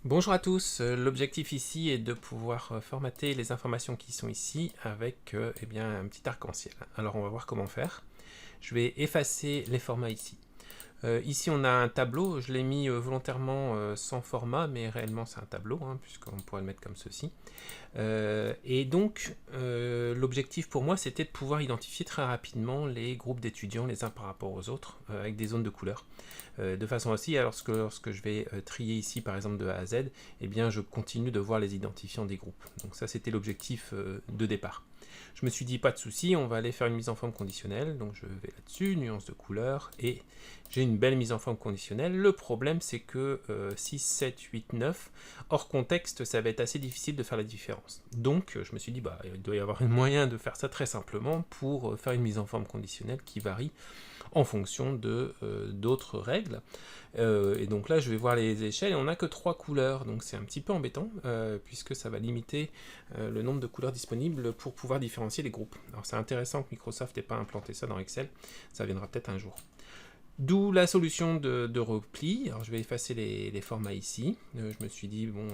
Bonjour à tous, l'objectif ici est de pouvoir formater les informations qui sont ici avec eh bien, un petit arc-en-ciel. Alors on va voir comment faire. Je vais effacer les formats ici. Ici on a un tableau, je l'ai mis volontairement sans format, mais réellement c'est un tableau, hein, puisqu'on pourrait le mettre comme ceci. Et donc l'objectif pour moi c'était de pouvoir identifier très rapidement les groupes d'étudiants les uns par rapport aux autres avec des zones de couleur. De façon aussi, lorsque je vais trier ici par exemple de A à Z, eh bien je continue de voir les identifiants des groupes. Donc ça c'était l'objectif de départ. Je me suis dit pas de souci, on va aller faire une mise en forme conditionnelle, donc je vais là-dessus, nuance de couleur, et j'ai une belle mise en forme conditionnelle. Le problème c'est que 6, 7, 8, 9, hors contexte, ça va être assez difficile de faire la différence. Donc je me suis dit, bah, il doit y avoir un moyen de faire ça très simplement pour faire une mise en forme conditionnelle qui varie en fonction de d'autres règles. Et donc là, je vais voir les échelles, et on n'a que 3 couleurs, donc c'est un petit peu embêtant, puisque ça va limiter le nombre de couleurs disponibles pour pouvoir différencier les groupes. Alors c'est intéressant que Microsoft n'ait pas implanté ça dans Excel, ça viendra peut-être un jour. D'où la solution de repli. Alors je vais effacer les formats ici. Je me suis dit, bon,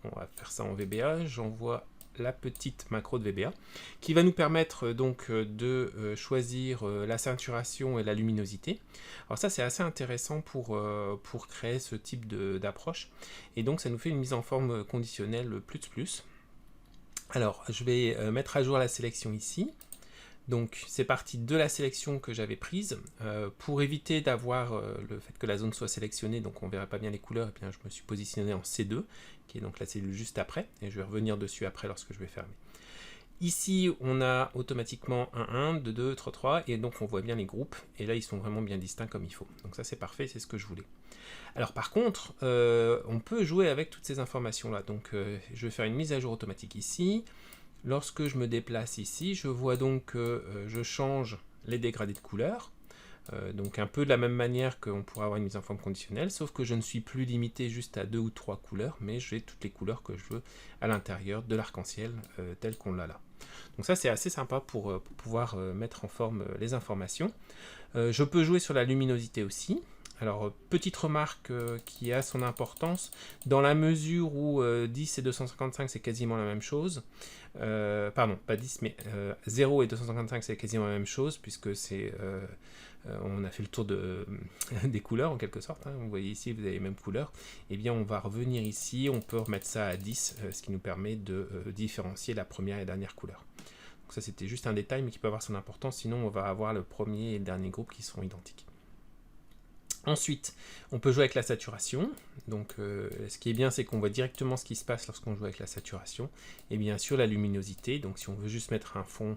on va faire ça en VBA. J'envoie la petite macro de VBA qui va nous permettre donc de choisir la saturation et la luminosité. Alors ça c'est assez intéressant pour créer ce type d'approche, et donc ça nous fait une mise en forme conditionnelle plus. Alors je vais mettre à jour la sélection ici. Donc c'est parti de la sélection que j'avais prise. Pour éviter d'avoir le fait que la zone soit sélectionnée, donc on ne verrait pas bien les couleurs, et bien je me suis positionné en C2, qui est donc la cellule juste après, et je vais revenir dessus après lorsque je vais fermer. Ici, on a automatiquement un 1, 2, 2, 3, 3, et donc on voit bien les groupes, et là ils sont vraiment bien distincts comme il faut. Donc ça c'est parfait, c'est ce que je voulais. Alors par contre, on peut jouer avec toutes ces informations-là. Donc je vais faire une mise à jour automatique ici. Lorsque je me déplace ici, je vois donc que je change les dégradés de couleur. Donc un peu de la même manière qu'on pourrait avoir une mise en forme conditionnelle, sauf que je ne suis plus limité juste à 2 ou 3 couleurs, mais j'ai toutes les couleurs que je veux à l'intérieur de l'arc-en-ciel tel qu'on l'a là. Donc ça c'est assez sympa pour pouvoir mettre en forme les informations. Je peux jouer sur la luminosité aussi. Alors, petite remarque qui a son importance, dans la mesure où 10 et 255 c'est quasiment la même chose, pardon, pas 10, mais 0 et 255 c'est quasiment la même chose, puisque c'est, on a fait le tour des couleurs en quelque sorte, hein. Vous voyez ici, vous avez les mêmes couleurs, et bien on va revenir ici, on peut remettre ça à 10, ce qui nous permet de différencier la première et dernière couleur. Donc ça c'était juste un détail, mais qui peut avoir son importance, sinon on va avoir le premier et le dernier groupe qui seront identiques. Ensuite, on peut jouer avec la saturation. Donc, ce qui est bien, c'est qu'on voit directement ce qui se passe lorsqu'on joue avec la saturation. Et bien sûr, la luminosité. Donc, si on veut juste mettre un fond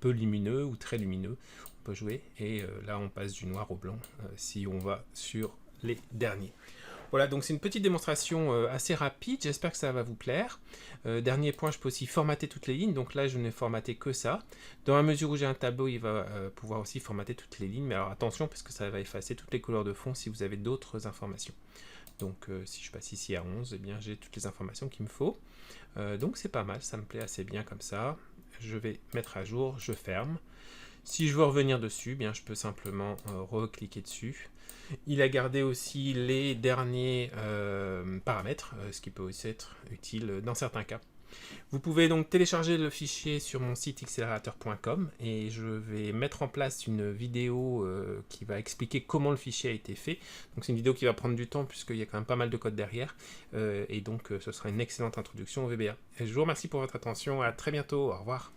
peu lumineux ou très lumineux, on peut jouer. Et là, on passe du noir au blanc si on va sur les derniers. Voilà, donc c'est une petite démonstration assez rapide, j'espère que ça va vous plaire. Dernier point, je peux aussi formater toutes les lignes, donc là je n'ai formaté que ça. Dans la mesure où j'ai un tableau, il va pouvoir aussi formater toutes les lignes, mais alors attention parce que ça va effacer toutes les couleurs de fond si vous avez d'autres informations. Donc si je passe ici à 11, eh bien j'ai toutes les informations qu'il me faut. Donc c'est pas mal, ça me plaît assez bien comme ça. Je vais mettre à jour, je ferme. Si je veux revenir dessus, eh bien je peux simplement recliquer dessus. Il a gardé aussi les derniers paramètres, ce qui peut aussi être utile dans certains cas. Vous pouvez donc télécharger le fichier sur mon site xcelerator.com, et je vais mettre en place une vidéo qui va expliquer comment le fichier a été fait. Donc c'est une vidéo qui va prendre du temps puisqu'il y a quand même pas mal de code derrière, et donc ce sera une excellente introduction au VBA. Et je vous remercie pour votre attention, à très bientôt, au revoir.